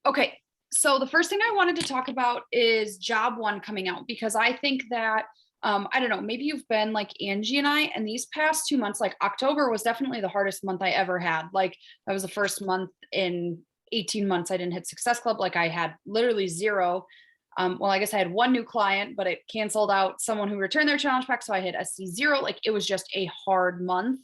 Okay. So the first thing I wanted to talk about is Job 1 coming out because I think that I don't know, maybe you've been like Angie and I, and these past 2 months, like October was definitely the hardest month I ever had. Like that was the first month in 18 months I didn't hit Success Club. Like I had literally zero. Well, I guess I had one new client, but it canceled out someone who returned their challenge pack. So I had SC0. Like it was just a hard month.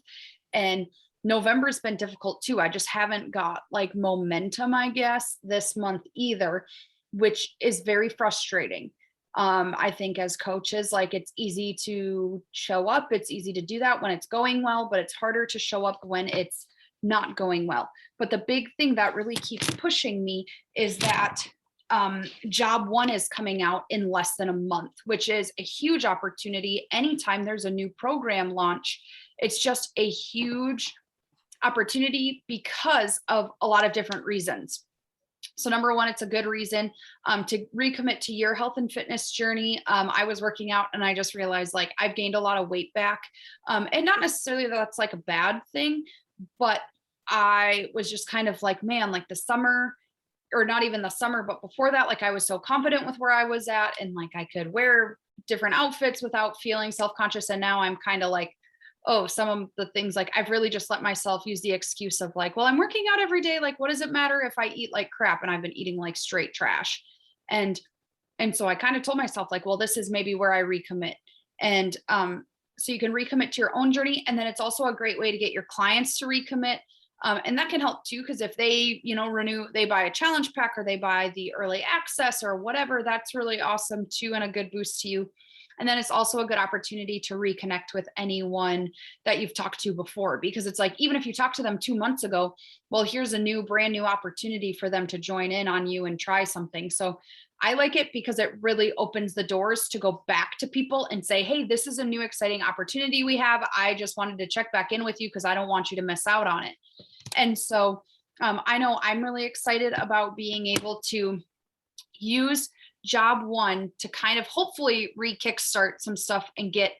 And November's been difficult too. I just haven't got like momentum, I guess, this month either, which is very frustrating. I think as coaches, like it's easy to show up, it's easy to do that when it's going well, but it's harder to show up when it's not going well. But the big thing that really keeps pushing me is that Job 1 is coming out in less than a month, which is a huge opportunity. Anytime there's a new program launch, it's just a huge opportunity because of a lot of different reasons. So number one, it's a good reason to recommit to your health and fitness journey. I was working out and I just realized like I've gained a lot of weight back. And not necessarily that that's like a bad thing, but I was just kind of like, man, like the summer, or not even the summer, but before that, like I was so confident with where I was at and like I could wear different outfits without feeling self-conscious. And now I'm kind of like, oh, some of the things like I've really just let myself use the excuse of like, well, I'm working out every day. Like, what does it matter if I eat like crap? And I've been eating like straight trash. And so I kind of told myself like, well, this is maybe where I recommit. And so you can recommit to your own journey. And then it's also a great way to get your clients to recommit. And that can help too, because if they, they buy a challenge pack or they buy the early access or whatever, that's really awesome too, and a good boost to you. And then it's also a good opportunity to reconnect with anyone that you've talked to before, because it's like, even if you talked to them 2 months ago, well, here's a brand new opportunity for them to join in on you and try something. So I like it because it really opens the doors to go back to people and say, hey, this is a new exciting opportunity we have. I just wanted to check back in with you because I don't want you to miss out on it. And so I know I'm really excited about being able to use Job 1 to kind of hopefully re-kickstart some stuff and get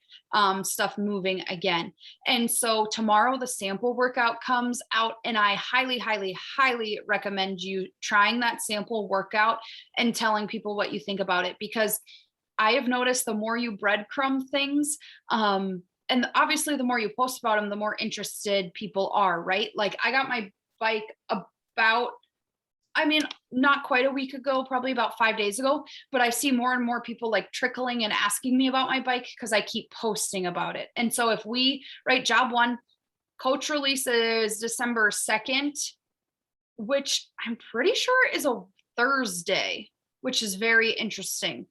stuff moving again. And so tomorrow the sample workout comes out, and I highly, highly, highly recommend you trying that sample workout and telling people what you think about it, because I have noticed the more you breadcrumb things, and obviously the more you post about them, the more interested people are, right? Like I got my bike about, I mean, not quite a week ago, probably about 5 days ago, but I see more and more people like trickling and asking me about my bike because I keep posting about it. And so if we, right, Job 1 coach release is December 2nd, which I'm pretty sure is a Thursday, which is very interesting.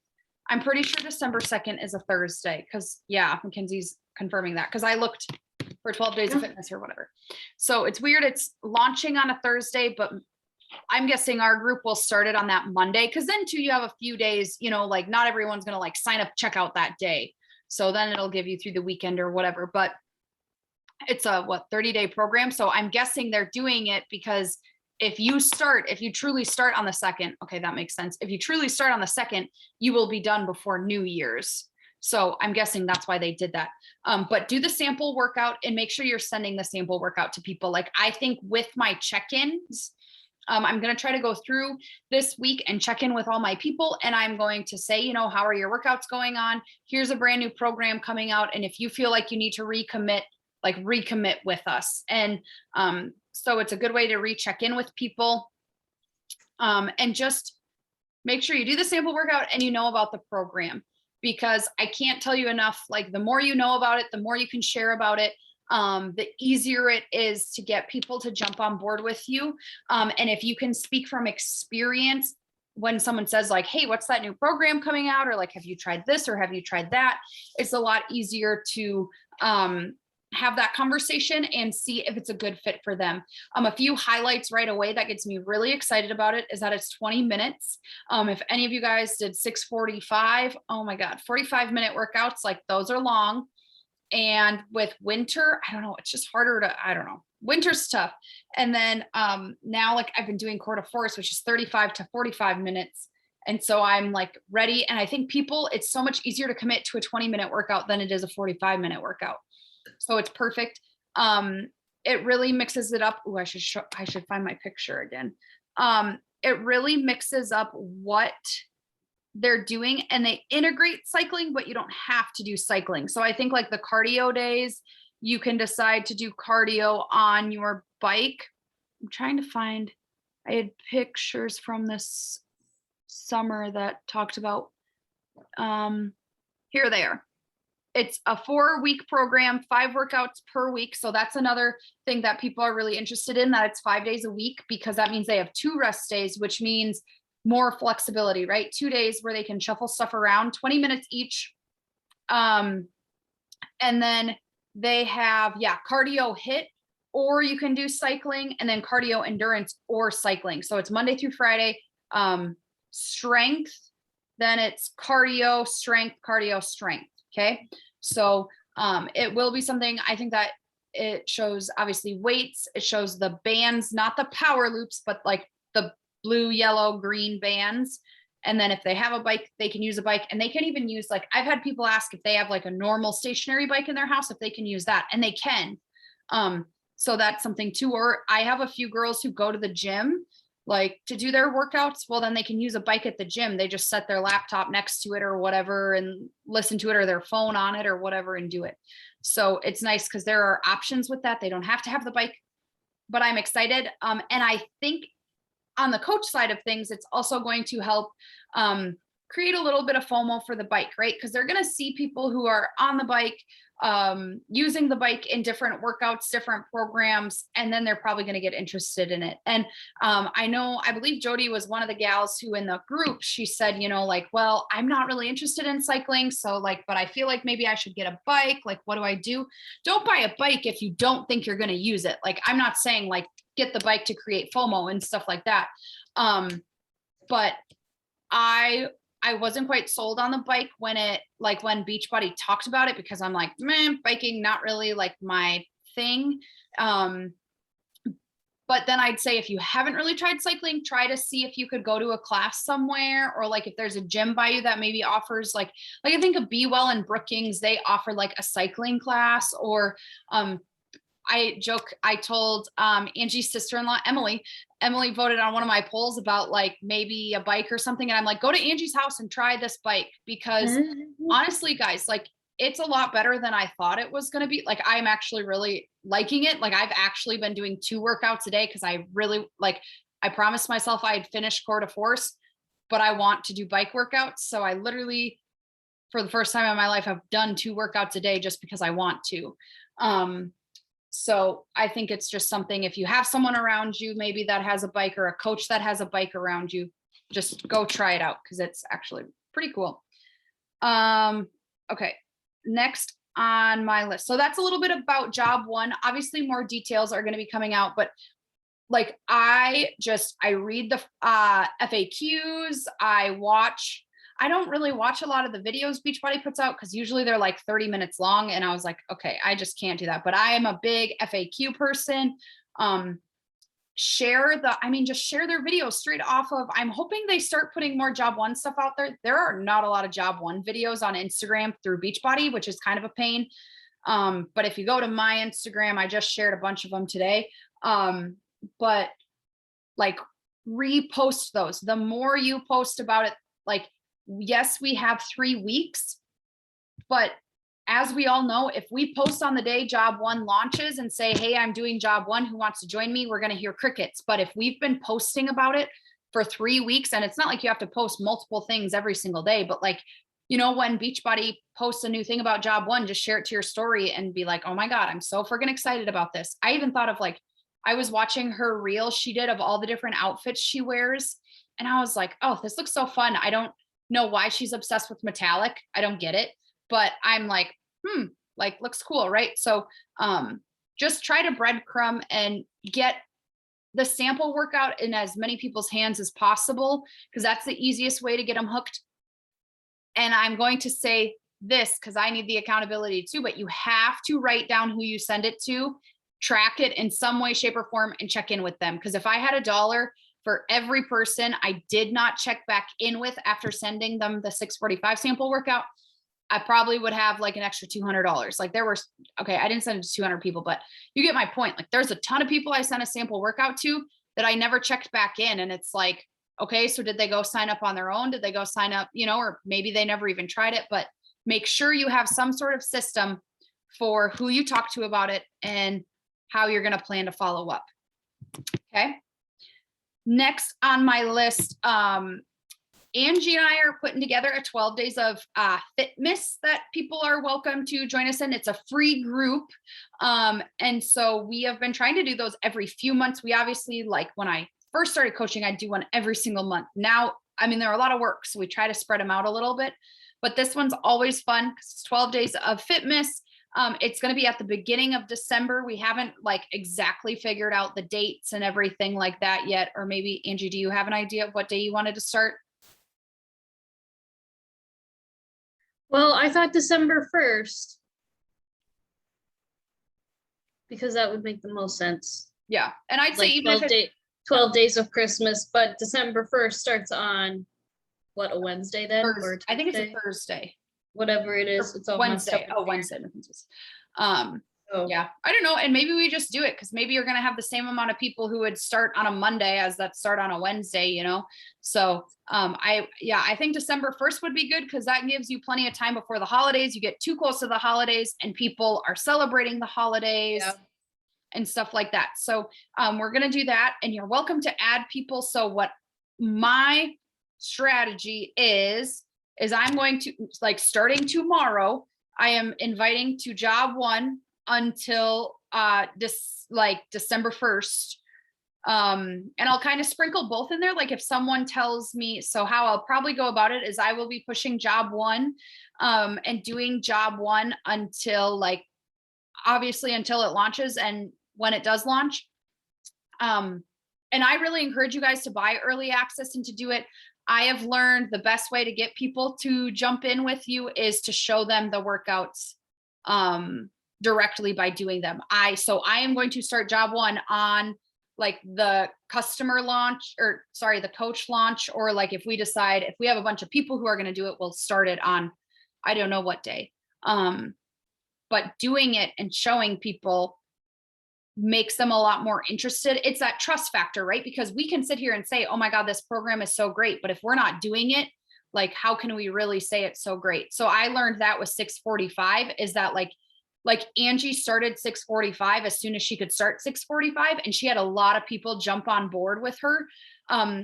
I'm pretty sure December 2nd is a Thursday because, yeah, Mackenzie's confirming that because I looked for 12 days of fitness or whatever. So it's weird. It's launching on a Thursday, but I'm guessing our group will start it on that Monday, because then too, you have a few days, like not everyone's going to like sign up, check out that day. So then it'll give you through the weekend or whatever. But it's a 30-day program. So I'm guessing they're doing it because if you truly start on the 2nd, okay, that makes sense. If you truly start on the 2nd, you will be done before New Year's. So I'm guessing that's why they did that. But do the sample workout and make sure you're sending the sample workout to people. Like I think with my check-ins, I'm going to try to go through this week and check in with all my people. And I'm going to say, how are your workouts going on? Here's a brand new program coming out. And if you feel like you need to recommit, like recommit with us. And so it's a good way to recheck in with people, and just make sure you do the sample workout and you know about the program, because I can't tell you enough, like the more you know about it, the more you can share about it, the easier it is to get people to jump on board with you. And if you can speak from experience, when someone says like, hey, what's that new program coming out? Or like, have you tried this or have you tried that? It's a lot easier to have that conversation and see if it's a good fit for them. A few highlights right away that gets me really excited about it is that it's 20 minutes. If any of you guys did 6:45, oh my God, 45-minute workouts, like those are long. And with winter, I don't know, it's just harder I don't know. Winter's tough. And then now like I've been doing Core to Force, which is 35 to 45 minutes. And so I'm like ready. And I think it's so much easier to commit to a 20-minute workout than it is a 45-minute workout. So it's perfect. it really mixes it up. Oh, I should find my picture again. It really mixes up what they're doing, and they integrate cycling, but you don't have to do cycling. So I think like the cardio days, you can decide to do cardio on your bike. I'm trying to find, I had pictures from this summer that talked about, here they are. It's a 4-week program, 5 workouts per week. So that's another thing that people are really interested in, that it's 5 days a week, because that means they have 2 rest days, which means more flexibility, right? 2 days where they can shuffle stuff around, 20 minutes each. And then they have, cardio HIIT, or you can do cycling, and then cardio endurance or cycling. So it's Monday through Friday, strength, then it's cardio, strength, cardio, strength. Okay. So it will be something, I think that it shows obviously weights, it shows the bands, not the power loops, but like the blue, yellow, green bands. And then if they have a bike, they can use a bike, and they can even use, like, I've had people ask if they have like a normal stationary bike in their house, if they can use that, and they can. So that's something too. Or I have a few girls who go to the gym, like to do their workouts. Well, then they can use a bike at the gym. They just set their laptop next to it or whatever and listen to it, or their phone on it or whatever, and do it. So it's nice because there are options with that. They don't have to have the bike, but I'm excited. And I think on the coach side of things, it's also going to help create a little bit of FOMO for the bike, right? Because they're going to see people who are on the bike, using the bike in different workouts, different programs, and then they're probably going to get interested in it. And I believe Jody was one of the gals who in the group, she said, like, well, I'm not really interested in cycling. So like, but I feel like maybe I should get a bike. Like, what do I do? Don't buy a bike if you don't think you're going to use it. Like, I'm not saying like get the bike to create FOMO and stuff like that. But I wasn't quite sold on the bike when Beachbody talked about it, because I'm like, man, biking, not really like my thing. But then I'd say, if you haven't really tried cycling, try to see if you could go to a class somewhere, or like if there's a gym by you that maybe offers like I think of Be Well and Brookings, they offer like a cycling class. Or I told Angie's sister-in-law, Emily voted on one of my polls about like maybe a bike or something. And I'm like, go to Angie's house and try this bike, because honestly, guys, like it's a lot better than I thought it was going to be. Like, I'm actually really liking it. Like, I've actually been doing 2 workouts a day, because I really I promised myself I'd finish Core de Force, but I want to do bike workouts. So I literally, for the first time in my life, have done 2 workouts a day just because I want to. So I think it's just something, if you have someone around you, maybe that has a bike, or a coach that has a bike around you, just go try it out, because it's actually pretty cool. Okay, next on my list. So that's a little bit about Job1. Obviously more details are going to be coming out, but like I read the FAQs, I don't really watch a lot of the videos Beachbody puts out, because usually they're like 30 minutes long. And I was like, okay, I just can't do that. But I am a big FAQ person. Share their videos straight off of, I'm hoping they start putting more Job1 stuff out there. There are not a lot of Job1 videos on Instagram through Beachbody, which is kind of a pain. But if you go to my Instagram, I just shared a bunch of them today. But like, repost those. The more you post about it, like, yes, we have 3 weeks, but as we all know, if we post on the day Job1 launches and say, hey, I'm doing Job1, who wants to join me? We're going to hear crickets. But if we've been posting about it for 3 weeks, and it's not like you have to post multiple things every single day, but like, when Beachbody posts a new thing about Job1, just share it to your story and be like, oh my God, I'm so freaking excited about this. I even thought of like, I was watching her reel she did of all the different outfits she wears, and I was like, oh, this looks so fun. I don't know why she's obsessed with metallic. I don't get it, but I'm like, like, looks cool, right? So just try to breadcrumb and get the sample workout in as many people's hands as possible, because that's the easiest way to get them hooked. And I'm going to say this because I need the accountability too, but you have to write down who you send it to, track it in some way, shape, or form, and check in with them. Because if I had $1 for every person I did not check back in with after sending them the 645 sample workout, I probably would have like an extra $200. Like there were, okay, I didn't send it to 200 people, but you get my point. Like there's a ton of people I sent a sample workout to that I never checked back in. And it's like, okay, so did they go sign up on their own? Did they go sign up, you know, or maybe they never even tried it, but make sure you have some sort of system for who you talk to about it and how you're going to plan to follow up. Okay. Next on my list, Angie and I are putting together a 12 days of Fitness that people are welcome to join us in. It's a free group. And so we have been trying to do those every few months. We obviously, like when I first started coaching, I'd do one every single month. Now, I mean, there are a lot of work, so we try to spread them out a little bit, but this one's always fun because it's 12 days of fitness. It's going to be at the beginning of December. We haven't like exactly figured out the dates and everything like that yet. Or maybe Angie, do you have an idea of what day you wanted to start? Well, I thought December 1st, because that would make the most sense. Yeah. And I'd say Like even if 12 days of Christmas, but December 1st starts on what, a Wednesday then? Or I think it's a Thursday. Whatever it is. It's all Wednesday. Oh, Wednesday. Yeah, I don't know. And maybe we just do it because maybe you're going to have the same amount of people who would start on a Monday as that start on a Wednesday, you know? So I think December 1st would be good because that gives you plenty of time before the holidays. You get too close to the holidays and people are celebrating the holidays. Yeah. And stuff like that. So we're going to do that and you're welcome to add people. So what my strategy is I'm going to, like, starting tomorrow, I am inviting to Job1 until December 1st. And I'll kind of sprinkle both in there. Like if someone tells me, so how I'll probably go about it is I will be pushing Job1 and doing Job1 until obviously until it launches and when it does launch. And I really encourage you guys to buy early access and to do it. I have learned the best way to get people to jump in with you is to show them the workouts directly by doing them. I am going to start Job1 on like the customer launch, or sorry, the coach launch, or like if we decide, if we have a bunch of people who are going to do it, we'll start it on, I don't know what day. But doing it and showing people makes them a lot more interested. It's that trust factor, right? Because we can sit here and say, oh my God, this program is so great. But if we're not doing it, like, how can we really say it's so great? So I learned that with 645 is that like Angie started 645 as soon as she could start 645. And she had a lot of people jump on board with her.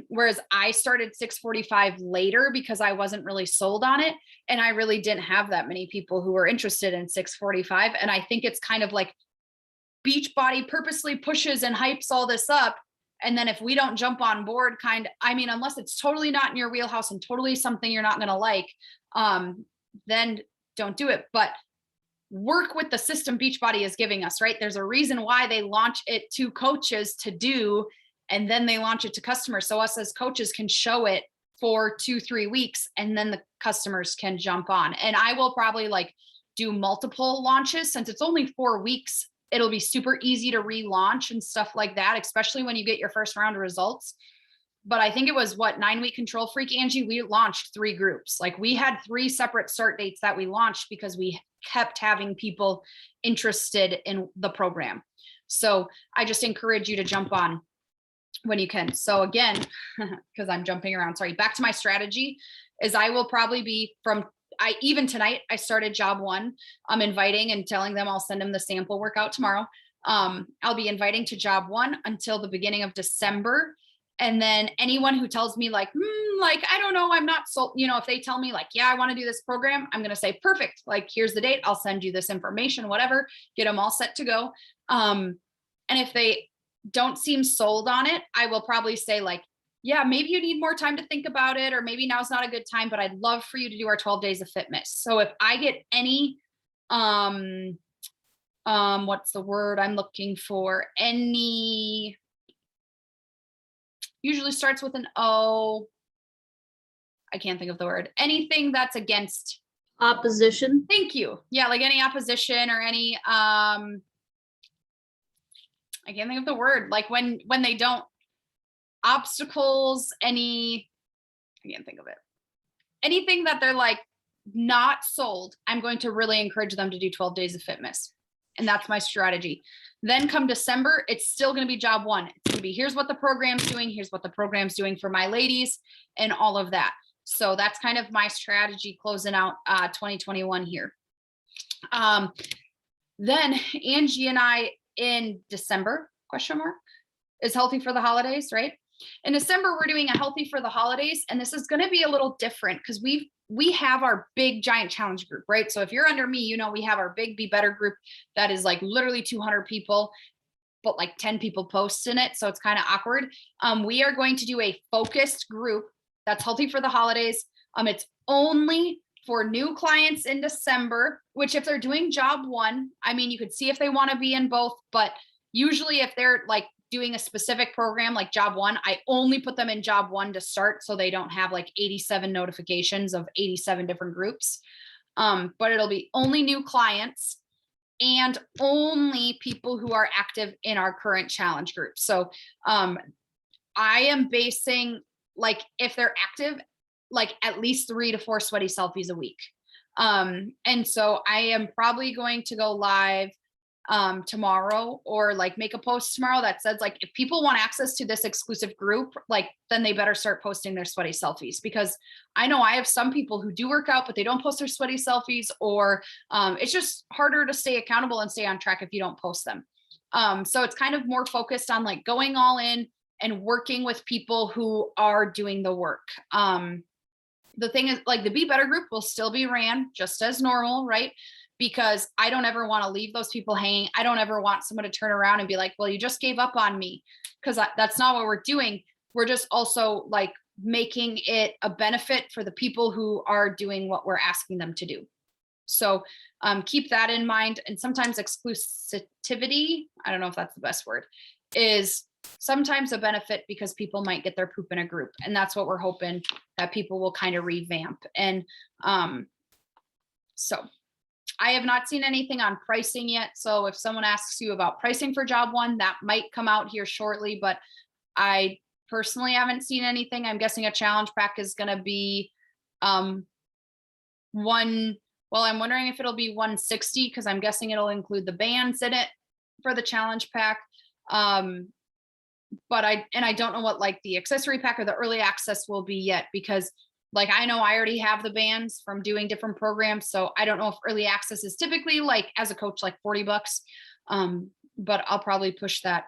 Whereas I started 645 later because I wasn't really sold on it. And I really didn't have that many people who were interested in 645. And I think it's kind of like Beachbody purposely pushes and hypes all this up. And then if we don't jump on board, unless it's totally not in your wheelhouse and totally something you're not going to like, then don't do it. But work with the system Beachbody is giving us, right? There's a reason why they launch it to coaches to do, and then they launch it to customers. So us as coaches can show it for 2-3 weeks, and then the customers can jump on. And I will probably do multiple launches since it's only 4 weeks. It'll be super easy to relaunch and stuff like that, especially when you get your first round of results. But I think it was 9-week Control Freak, Angie, we launched 3 groups. Like we had 3 separate start dates that we launched because we kept having people interested in the program. So I just encourage you to jump on when you can. So again, because I'm jumping around, sorry, back to my strategy is I will probably be even tonight, I started Job1. I'm inviting and telling them I'll send them the sample workout tomorrow. I'll be inviting to Job1 until the beginning of December. And then anyone who tells me I don't know, I'm not sold, if they tell me yeah, I want to do this program, I'm going to say, perfect. Here's the date. I'll send you this information, whatever, get them all set to go. And if they don't seem sold on it, I will probably say yeah, maybe you need more time to think about it, or maybe now's not a good time, but I'd love for you to do our 12 days of fitness. So if I get any, what's the word I'm looking for? Any, usually starts with an O. I can't think of the word. Anything that's against opposition. Thank you. Yeah. Like any opposition or any, I can't think of the word. Like when they don't, obstacles, I can't think of it. Anything that they're not sold, I'm going to really encourage them to do 12 days of fitness. And that's my strategy. Then come December, it's still going to be job one. It's going to be, here's what the program's doing. Here's what the program's doing for my ladies and all of that. So that's kind of my strategy closing out 2021 here. Then Angie and I in December, question mark, is healthy for the holidays, right? In December, we're doing a healthy for the holidays. And this is going to be a little different because we have our big giant challenge group, right? So if you're under me, you know, we have our big Be Better group that is like literally 200 people, but like 10 people post in it. So it's kind of awkward. We are going to do a focused group that's healthy for the holidays. It's only for new clients in December, which if they're doing job one, I mean, you could see if they want to be in both, but usually if they're like doing a specific program like job one, I only put them in job one to start so they don't have like 87 notifications of 87 different groups. But it'll be only new clients and only people who are active in our current challenge group. So I am basing, like, if they're active, like at least 3 to 4 sweaty selfies a week. And so I am probably going to go live tomorrow, or like make a post tomorrow that says like, if people want access to this exclusive group, like then they better start posting their sweaty selfies, because I know I have some people who do work out, but they don't post their sweaty selfies, or it's just harder to stay accountable and stay on track if you don't post them. So it's kind of more focused on like going all in and working with people who are doing the work. The thing is, like, the Be Better group will still be ran just as normal, right? Because I don't ever want to leave those people hanging. I don't ever want someone to turn around and be like, well, you just gave up on me, because that's not what we're doing. We're just also like making it a benefit for the people who are doing what we're asking them to do. So keep that in mind. And sometimes exclusivity, I don't know if that's the best word, is sometimes a benefit because people might get their poop in a group. And that's what we're hoping that people will kind of revamp. And so I have not seen anything on pricing yet. So if someone asks you about pricing for job one, that might come out here shortly, but I personally haven't seen anything. I'm guessing a challenge pack is going to be I'm wondering if it'll be 160, because I'm guessing it'll include the bands in it for the challenge pack. But I don't know what like the accessory pack or the early access will be yet, because like I know I already have the bands from doing different programs. So I don't know if early access is typically like as a coach like $40. But I'll probably push that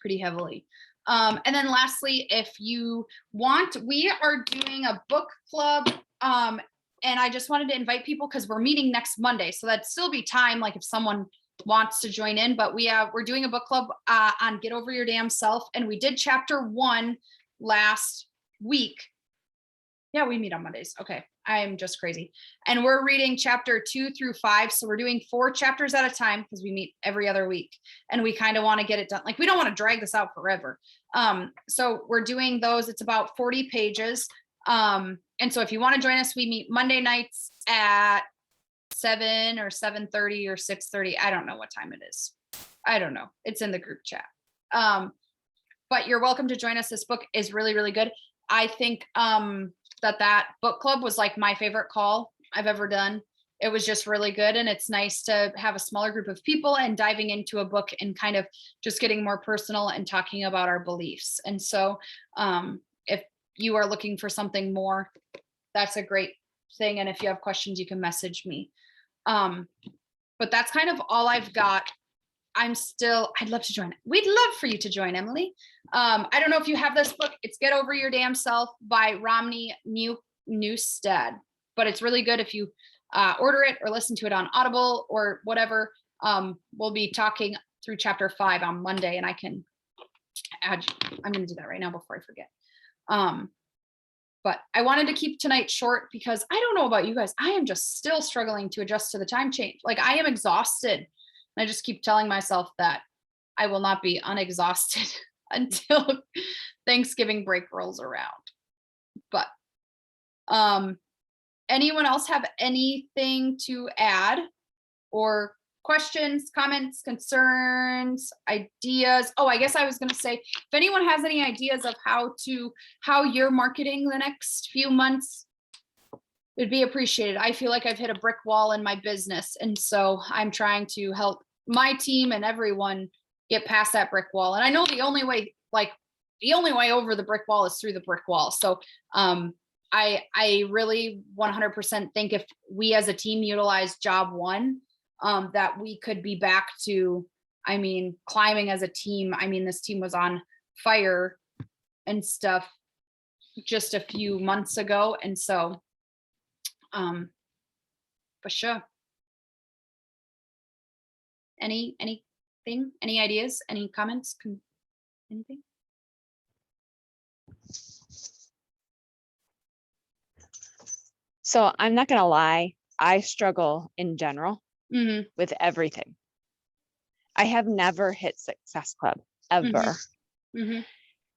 pretty heavily. And then lastly, if you want, we are doing a book club. And I just wanted to invite people because we're meeting next Monday. So that'd still be time, like if someone wants to join in, but we're doing a book club on Get Over Your Damn Self. And we did chapter 1 last week. Yeah, we meet on Mondays. Okay. I'm just crazy. And we're reading chapter 2 through 5. So we're doing 4 chapters at a time because we meet every other week. And we kind of want to get it done. Like, we don't want to drag this out forever. So we're doing those. It's about 40 pages. And so if you want to join us, we meet Monday nights at 7 or 7:30 or 6:30. I don't know what time it is. I don't know. It's in the group chat. But you're welcome to join us. This book is really, really good. I think that book club was like my favorite call I've ever done. It was just really good. And it's nice to have a smaller group of people and diving into a book and kind of just getting more personal and talking about our beliefs. And so if you are looking for something more, that's a great thing. And if you have questions, you can message me. But that's kind of all I've got. I'd love to join. We'd love for you to join, Emily. I don't know if you have this book. It's Get Over Your Damn Self by Romney Newstead, but it's really good if you order it or listen to it on Audible or whatever. We'll be talking through chapter 5 on Monday, and I can add, I'm going to do that right now before I forget. But I wanted to keep tonight short because I don't know about you guys. I am just still struggling to adjust to the time change. Like, I am exhausted. I just keep telling myself that I will not be unexhausted until Thanksgiving break rolls around. But anyone else have anything to add, or questions, comments, concerns, ideas? Oh, I guess I was going to say, if anyone has any ideas of how you're marketing the next few months, it'd be appreciated. I feel like I've hit a brick wall in my business. And so I'm trying to help my team and everyone get past that brick wall. And I know the only way, like the only way over the brick wall is through the brick wall. So I really 100% think if we as a team utilize Job1, that we could be back to, I mean, climbing as a team. I mean, this team was on fire and stuff just a few months ago. And so, for sure. Anything, any ideas, any comments, anything? So I'm not gonna lie, I struggle in general Mm-hmm. with everything. I have never hit Success Club ever. Mm-hmm.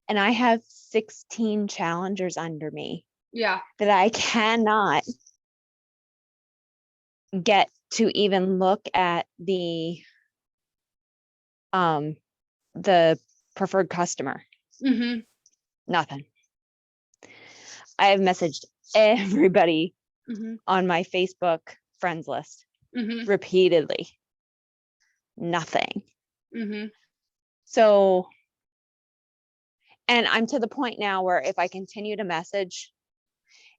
And I have 16 challengers under me Yeah. that I cannot get to even look at the preferred customer. Mm-hmm. Nothing. I have messaged everybody Mm-hmm. on my Facebook friends list Mm-hmm. repeatedly. Nothing. Mm-hmm. So, and I'm to the point now where if I continue to message,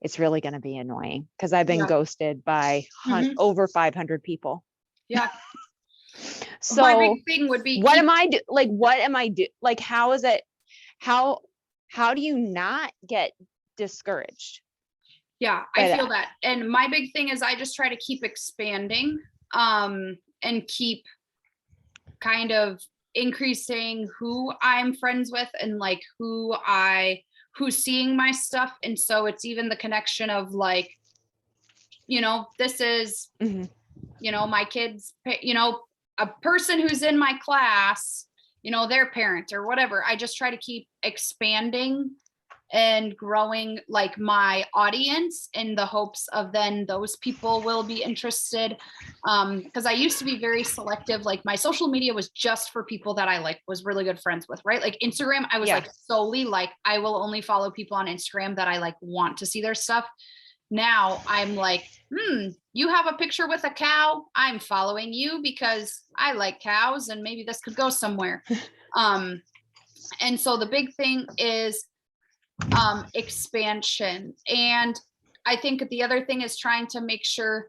it's really going to be annoying because I've been ghosted by over 500 people. Yeah. So my big thing would be, what am I do? Like, what am I do? Like, how is it? How do you not get discouraged? Yeah, I feel that. And my big thing is I just try to keep expanding, and keep kind of increasing who I'm friends with and like who's seeing my stuff. And so it's even the connection of like, you know, this is, you know, my kids, you know, a person who's in my class, you know, their parent or whatever. I just try to keep expanding and growing like my audience in the hopes of then those people will be interested. Because I used to be very selective. Like my social media was just for people that I like was really good friends with, right? Like Instagram, I was like solely like, I will only follow people on Instagram that I like want to see their stuff. Now I'm like, you have a picture with a cow. I'm following you because I like cows and maybe this could go somewhere. And so the big thing is expansion. And I think the other thing is trying to make sure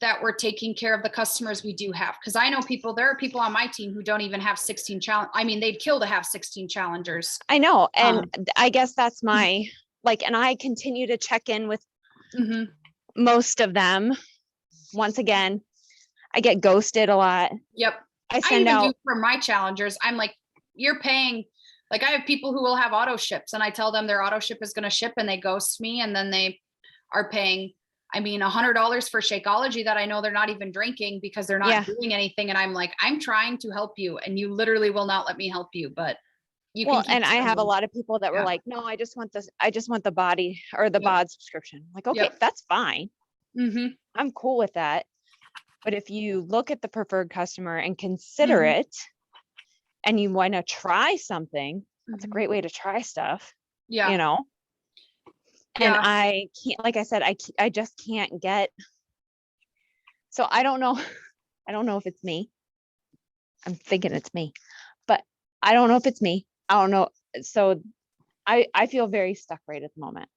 that we're taking care of the customers we do have. Cause I know there are people on my team who don't even have 16 challenge. I mean, they'd kill to have 16 challengers. I know. And I guess that's my, like, and I continue to check in with most of them. Once again, I get ghosted a lot. Yep. I send out do for my challengers. I'm like, you're paying. Like I have people who will have auto ships and I tell them their auto ship is going to ship and they ghost me. And then they are paying, I mean, $100 for Shakeology that I know they're not even drinking because they're not doing anything. And I'm like, I'm trying to help you and you literally will not let me help you, but you can. And I have a lot of people that were like, no, I just want this. I just want the body or the bod subscription. I'm like, okay, that's fine. I'm cool with that. But if you look at the preferred customer and consider it, and you want to try something, that's a great way to try stuff, you know? And I can't, like I said, I just can't get, so I don't know. I don't know if it's me. I'm thinking it's me, but I don't know if it's me. I don't know. So I feel very stuck right at the moment.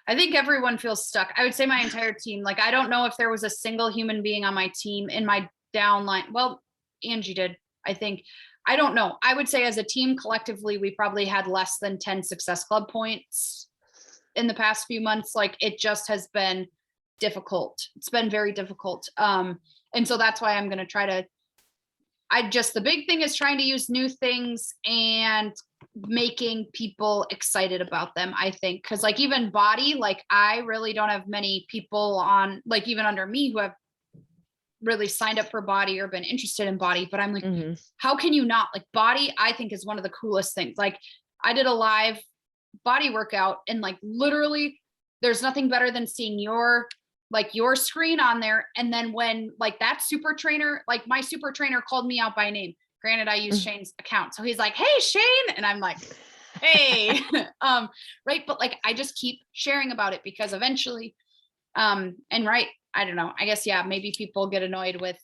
I think everyone feels stuck. I would say my entire team, like, I don't know if there was a single human being on my team in my downline. Well, Angie did, I think. I don't know. I would say as a team collectively, we probably had less than 10 Success Club points in the past few months. Like it just has been difficult. It's been very difficult. And so that's why I'm going to try to, the big thing is trying to use new things and making people excited about them, I think. Cause like even body, like I really don't have many people on, like even under me who have really signed up for body or been interested in body, but I'm like, how can you not? Like body, I think is one of the coolest things. Like I did a live body workout and like literally there's nothing better than seeing your screen on there. And then when like that super trainer, like my super trainer called me out by name. Granted, I use Shane's account. So he's like, hey, Shane. And I'm like, hey, right. But like, I just keep sharing about it because eventually And right, I don't know, I guess, yeah, maybe people get annoyed with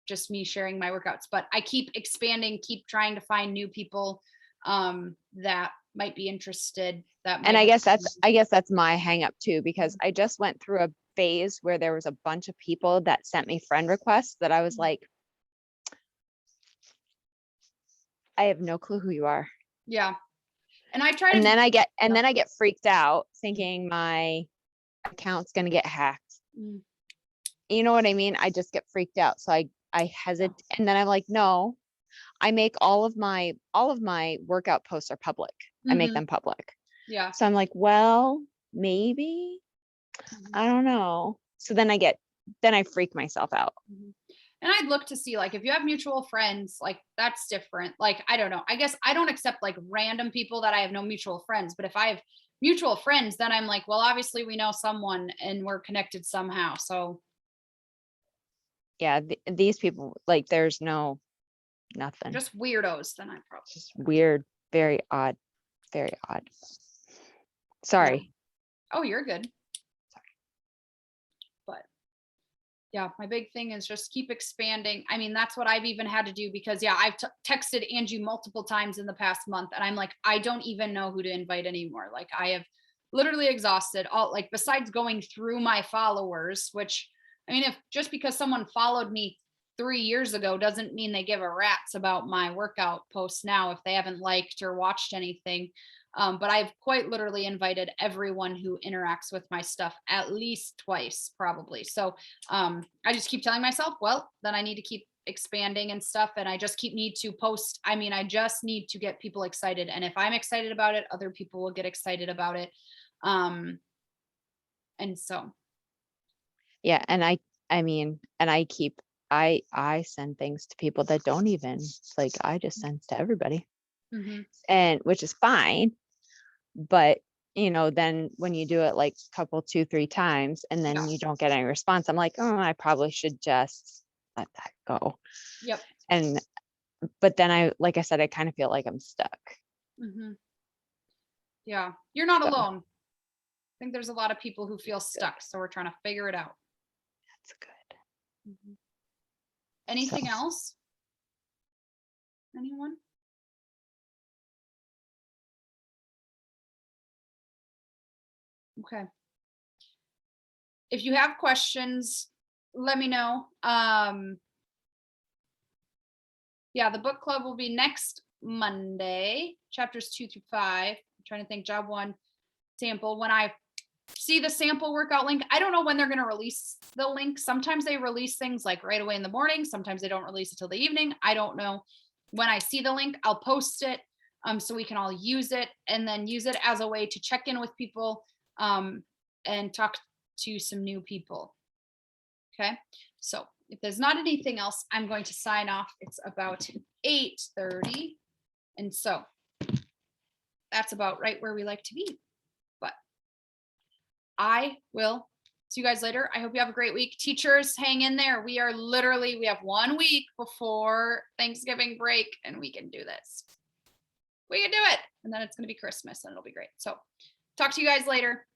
just me sharing my workouts, but I keep expanding, keep trying to find new people that might be interested. And I guess that's my hang up too, because I just went through a phase where there was a bunch of people that sent me friend requests that I was like, I have no clue who you are. Yeah. And I try to, and then I get freaked out thinking my account's going to get hacked. You know what I mean? I just get freaked out. So I hesitate. And then I'm like, no, I make all of my workout posts are public. I make them public. Yeah. So I'm like, well, maybe, I don't know. So then I freak myself out. And I'd look to see, like, if you have mutual friends, like, that's different. Like, I don't know. I guess I don't accept like random people that I have no mutual friends. But if I have mutual friends, then I'm like, well, obviously we know someone and we're connected somehow. So yeah, these people, like, there's nothing. Just weirdos. Then I probably just weird, very odd, very odd. Sorry. Yeah. Oh, you're good. Yeah, my big thing is just keep expanding. I mean, that's what I've even had to do because I've texted Angie multiple times in the past month and I'm like, I don't even know who to invite anymore. Like I have literally exhausted all, like, besides going through my followers, which, I mean, if just because someone followed me 3 years ago doesn't mean they give a rat's about my workout posts now if they haven't liked or watched anything. But I've quite literally invited everyone who interacts with my stuff at least twice, probably. So I just keep telling myself, well, then I need to keep expanding and stuff. And I just need to post. I mean, I just need to get people excited. And if I'm excited about it, other people will get excited about it. And so. Yeah. And I mean, and I send things to people that don't even, like, I just send to everybody. And which is fine. But, then when you do it like a couple, 2-3 times, and then you don't get any response, I'm like, oh, I probably should just let that go. Yep. But then like I said, I kind of feel like I'm stuck. Yeah. You're not alone. I think there's a lot of people who feel stuck. So we're trying to figure it out. That's good. Anything else? Anyone? Okay. If you have questions, let me know. Yeah, the book club will be next Monday, chapters 2-5. I'm trying to think. Job 1 sample. When I see the sample workout link, I don't know when they're going to release the link. Sometimes they release things like right away in the morning. Sometimes they don't release it till the evening. I don't know. When I see the link, I'll post it so we can all use it, and then use it as a way to check in with people and talk to some new people. Okay, so if there's not anything else, I'm going to sign off. It's about 8:30, and so that's about right where we like to be. But I will see you guys later. I hope you have a great week. Teachers, hang in there. We have 1 week before Thanksgiving break, and we can do this. We can do it. And then it's going to be Christmas, and it'll be great. So talk to you guys later.